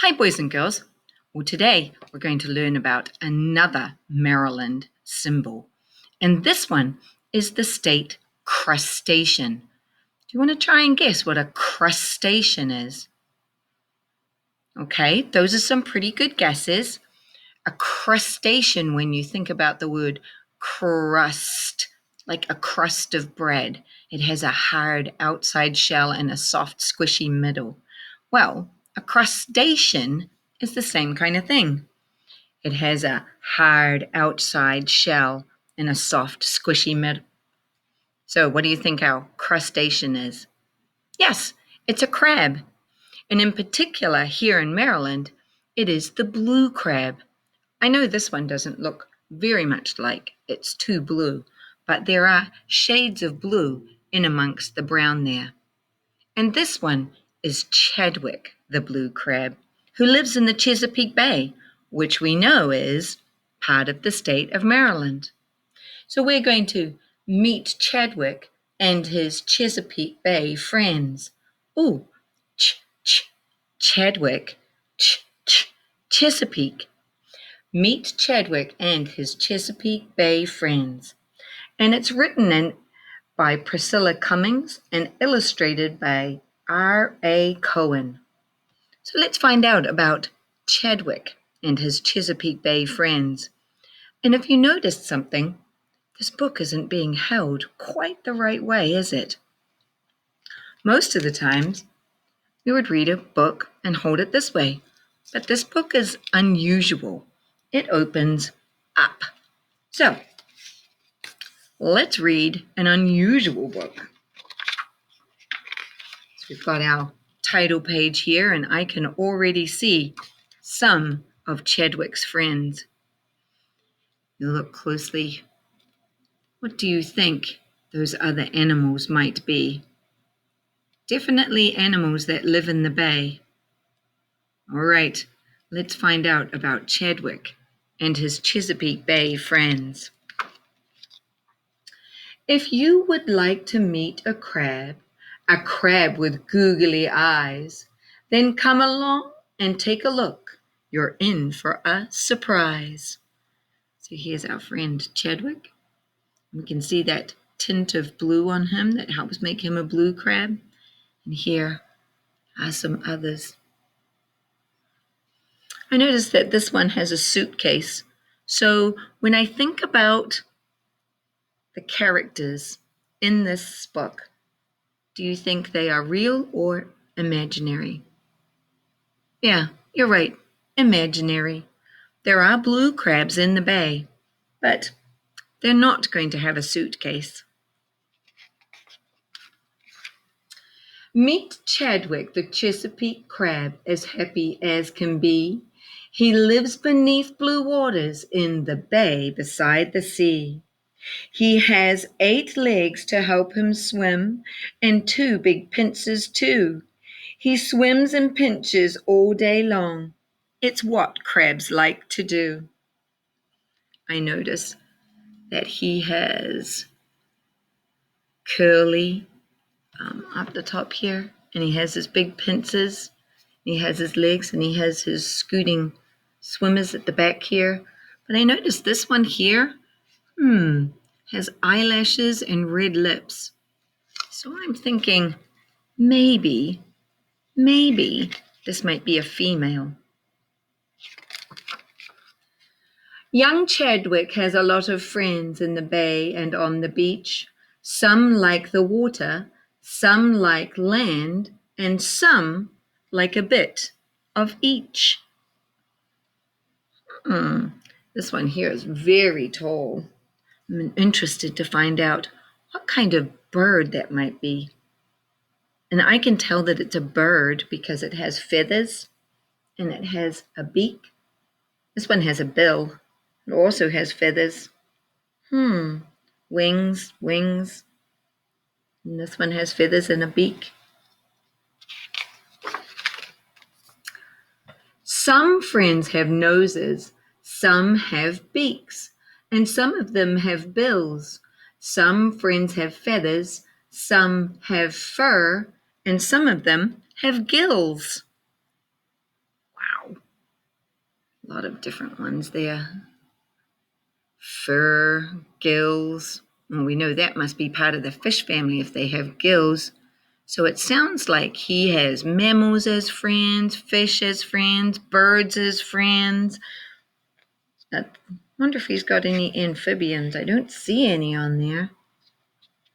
Hi, boys and girls. Well, today we're going to learn about another Maryland symbol. And this one is the state crustacean. Do you want to try and guess what a crustacean is? Okay, those are some pretty good guesses. A crustacean, when you think about the word crust, like a crust of bread, it has a hard outside shell and a soft, squishy middle. Well, a crustacean is the same kind of thing. It has a hard outside shell and a soft, squishy middle. So what do you think our crustacean is? Yes, it's a crab. And in particular, here in Maryland, it is the blue crab. I know this one doesn't look very much like it's too blue, but there are shades of blue in amongst the brown there. And this one is Chadwick, the blue crab, who lives in the Chesapeake Bay, which we know is part of the state of Maryland. So we're going to meet Chadwick and his Chesapeake Bay friends. Ooh, Chadwick, Chesapeake. Meet Chadwick and his Chesapeake Bay friends. And it's written by Priscilla Cummings and illustrated by R.A. Cohen. So let's find out about Chadwick and his Chesapeake Bay friends. And if you noticed something, this book isn't being held quite the right way, is it? Most of the times, we would read a book and hold it this way. But this book is unusual. It opens up. So, let's read an unusual book. So we've got our title page here, and I can already see some of Chadwick's friends. You look closely. What do you think those other animals might be? Definitely animals that live in the bay. All right, let's find out about Chadwick and his Chesapeake Bay friends. If you would like to meet a crab with googly eyes, then come along and take a look. You're in for a surprise. So here's our friend Chadwick. We can see that tint of blue on him that helps make him a blue crab. And here are some others. I noticed that this one has a suitcase. So when I think about the characters in this book, do you think they are real or imaginary? Yeah, you're right, imaginary. There are blue crabs in the bay, but they're not going to have a suitcase. Meet Chadwick, the Chesapeake crab, as happy as can be. He lives beneath blue waters in the bay beside the sea. He has 8 legs to help him swim and 2 big pincers too. He swims and pinches all day long. It's what crabs like to do. I notice that he has curly up the top here, and he has his big pincers, he has his legs, and he has his scooting swimmers at the back here. But I noticed this one here, has eyelashes and red lips. So I'm thinking maybe this might be a female. Young Chadwick has a lot of friends in the bay and on the beach. Some like the water, some like land, and some like a bit of each. This one here is very tall. I'm interested to find out what kind of bird that might be. And I can tell that it's a bird because it has feathers and it has a beak. This one has a bill. It also has feathers. Wings. And this one has feathers and a beak. Some friends have noses, some have beaks, and some of them have bills. Some friends have feathers, some have fur, and some of them have gills. of different ones there. Fur, gills. Well, we know that must be part of the fish family if they have gills. So it sounds like he has mammals as friends, fish as friends, birds as friends. I wonder if he's got any amphibians. I don't see any on there.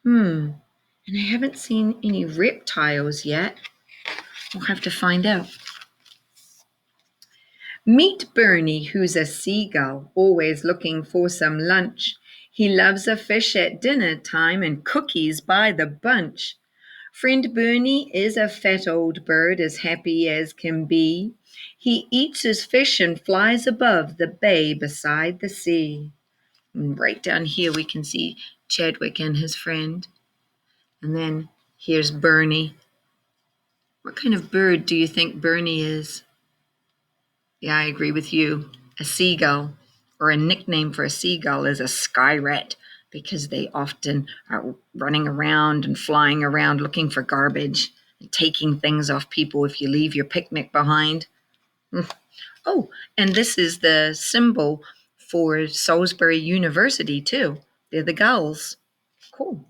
And I haven't seen any reptiles yet. We'll have to find out. Meet Bernie, who's a seagull, always looking for some lunch. He loves a fish at dinner time and cookies by the bunch. Friend Bernie is a fat old bird, as happy as can be. He eats his fish and flies above the bay beside the sea. And right down here we can see Chadwick and his friend. And then here's Bernie. What kind of bird do you think Bernie is? Yeah, I agree with you. A seagull, or a nickname for a seagull is a sky rat, because they often are running around and flying around looking for garbage and taking things off people if you leave your picnic behind. Oh, and this is the symbol for Salisbury University, too. They're the gulls. Cool.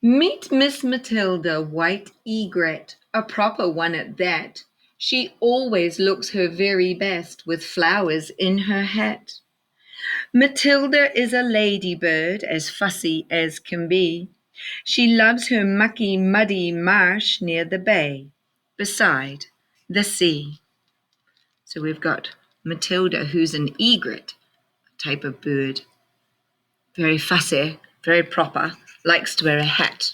Meet Miss Matilda, white egret, a proper one at that. She always looks her very best with flowers in her hat. Matilda is a ladybird, as fussy as can be. She loves her mucky, muddy marsh near the bay, beside the sea. So we've got Matilda, who's an egret type of bird. Very fussy, very proper, likes to wear a hat.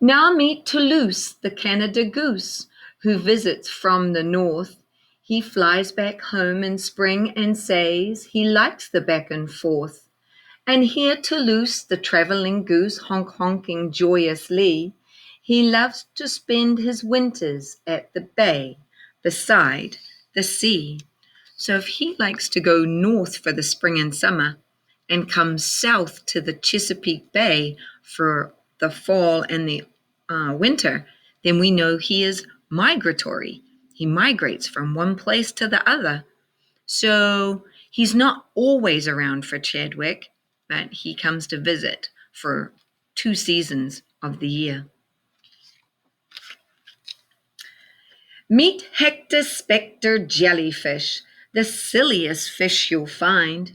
Now meet Toulouse, the Canada goose, who visits from the north. He flies back home in spring and says he likes the back and forth. And here Toulouse, the travelling goose, honking joyously. He loves to spend his winters at the bay, beside the sea. So if he likes to go north for the spring and summer and come south to the Chesapeake Bay for the fall and the winter, then we know he is migratory. He migrates from one place to the other. So he's not always around for Chadwick, but he comes to visit for 2 seasons of the year. Meet Hector, Spector, Jellyfish, the silliest fish you'll find.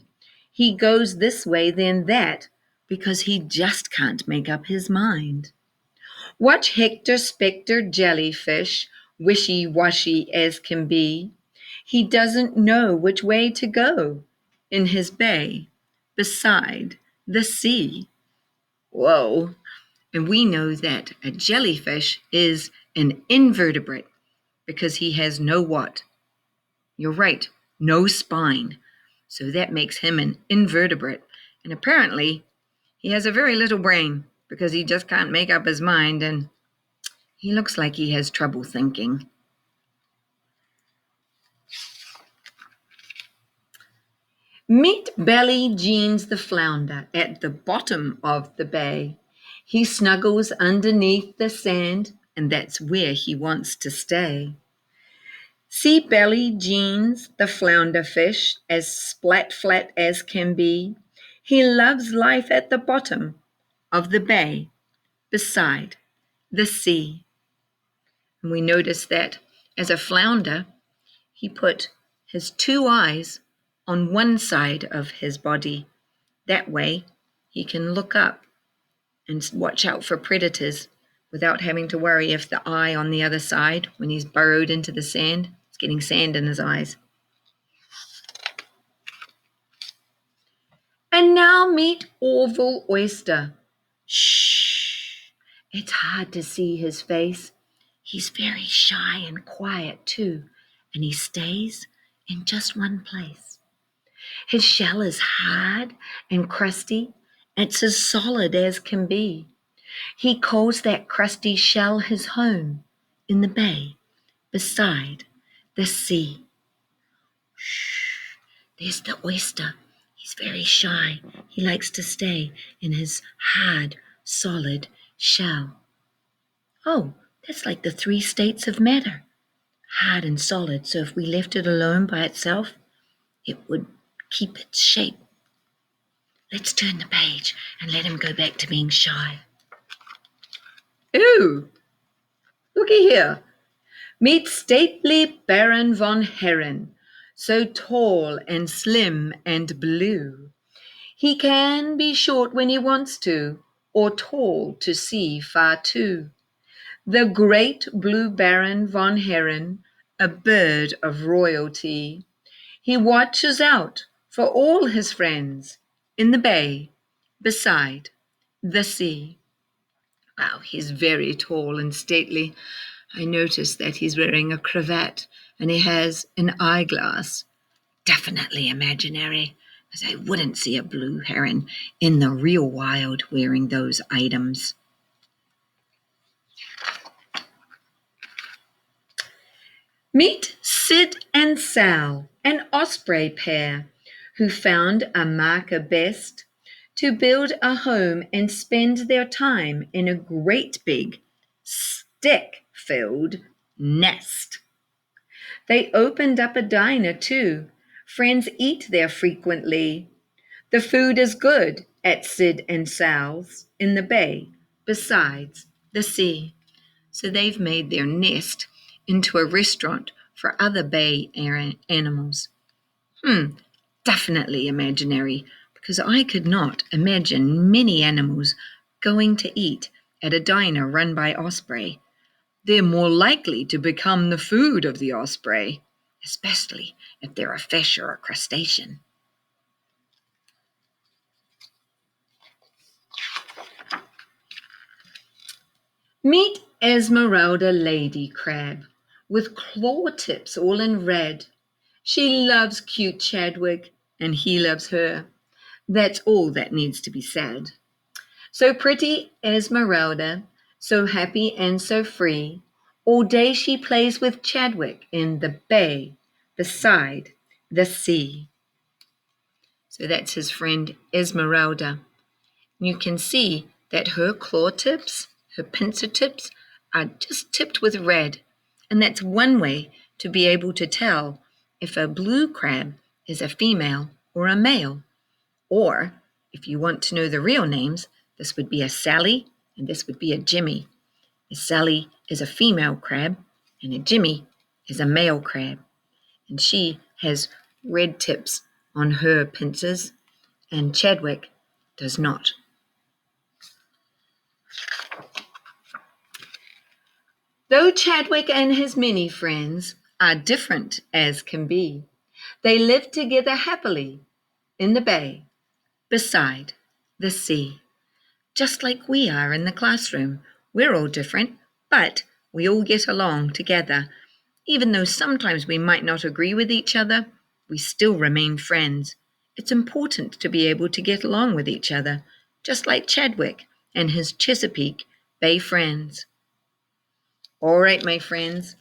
He goes this way, then that, because he just can't make up his mind. Watch Hector, Spector, Jellyfish, wishy-washy as can be. He doesn't know which way to go in his bay, beside the sea. Whoa! And we know that a jellyfish is an invertebrate because he has no what? You're right, no spine. So that makes him an invertebrate. And apparently, he has a very little brain because he just can't make up his mind, and he looks like he has trouble thinking. Meet Belly Jeans the Flounder at the bottom of the bay. He snuggles underneath the sand, and that's where he wants to stay. See Belly Jeans, the flounder fish, as splat flat as can be. He loves life at the bottom of the bay, beside the sea. And we notice that as a flounder, he put his 2 eyes on one side of his body. That way, he can look up and watch out for predators without having to worry if the eye on the other side, when he's burrowed into the sand, is getting sand in his eyes. And now meet Orville Oyster. Shh! It's hard to see his face. He's very shy and quiet too, and he stays in just one place. His shell is hard and crusty. It's as solid as can be. He calls that crusty shell his home in the bay beside the sea. Shh, there's the oyster. He's very shy. He likes to stay in his hard, solid shell. Oh, that's like the three states of matter. Hard and solid, so if we left it alone by itself, it would keep its shape. Let's turn the page and let him go back to being shy. Ooh, looky here. Meet stately Baron von Herren, so tall and slim and blue. He can be short when he wants to, or tall to see far too. The great blue Baron von Herren, a bird of royalty. He watches out for all his friends in the bay, beside the sea. Wow, he's very tall and stately. I noticed that he's wearing a cravat and he has an eyeglass. Definitely imaginary, as I wouldn't see a blue heron in the real wild wearing those items. Meet Sid and Sal, an osprey pair, who found a marker best to build a home and spend their time in a great big stick-filled nest. They opened up a diner too. Friends eat there frequently. The food is good at Sid and Sal's in the bay, besides the sea. So they've made their nest into a restaurant for other bay animals. Definitely imaginary, because I could not imagine many animals going to eat at a diner run by osprey. They're more likely to become the food of the osprey, especially if they're a fish or a crustacean. Meet Esmeralda Lady Crab, with claw tips all in red. She loves cute Chadwick, and he loves her. That's all that needs to be said. So pretty Esmeralda, so happy and so free, all day she plays with Chadwick in the bay, beside the sea. So that's his friend Esmeralda. You can see that her claw tips, her pincer tips, are just tipped with red. And that's one way to be able to tell if a blue crab is a female or a male. Or, if you want to know the real names, this would be a Sally and this would be a Jimmy. A Sally is a female crab and a Jimmy is a male crab. And she has red tips on her pincers and Chadwick does not. Though Chadwick and his many friends are different as can be, they live together happily in the bay, beside the sea. Just like we are in the classroom. We're all different, but we all get along together. Even though sometimes we might not agree with each other, we still remain friends. It's important to be able to get along with each other, just like Chadwick and his Chesapeake Bay friends. All right, my friends,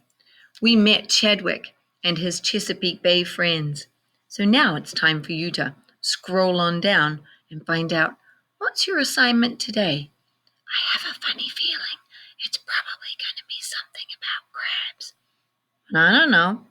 we met Chadwick and his Chesapeake Bay friends. So now it's time for you to scroll on down and find out what's your assignment today. I have a funny feeling it's probably going to be something about crabs. But I don't know.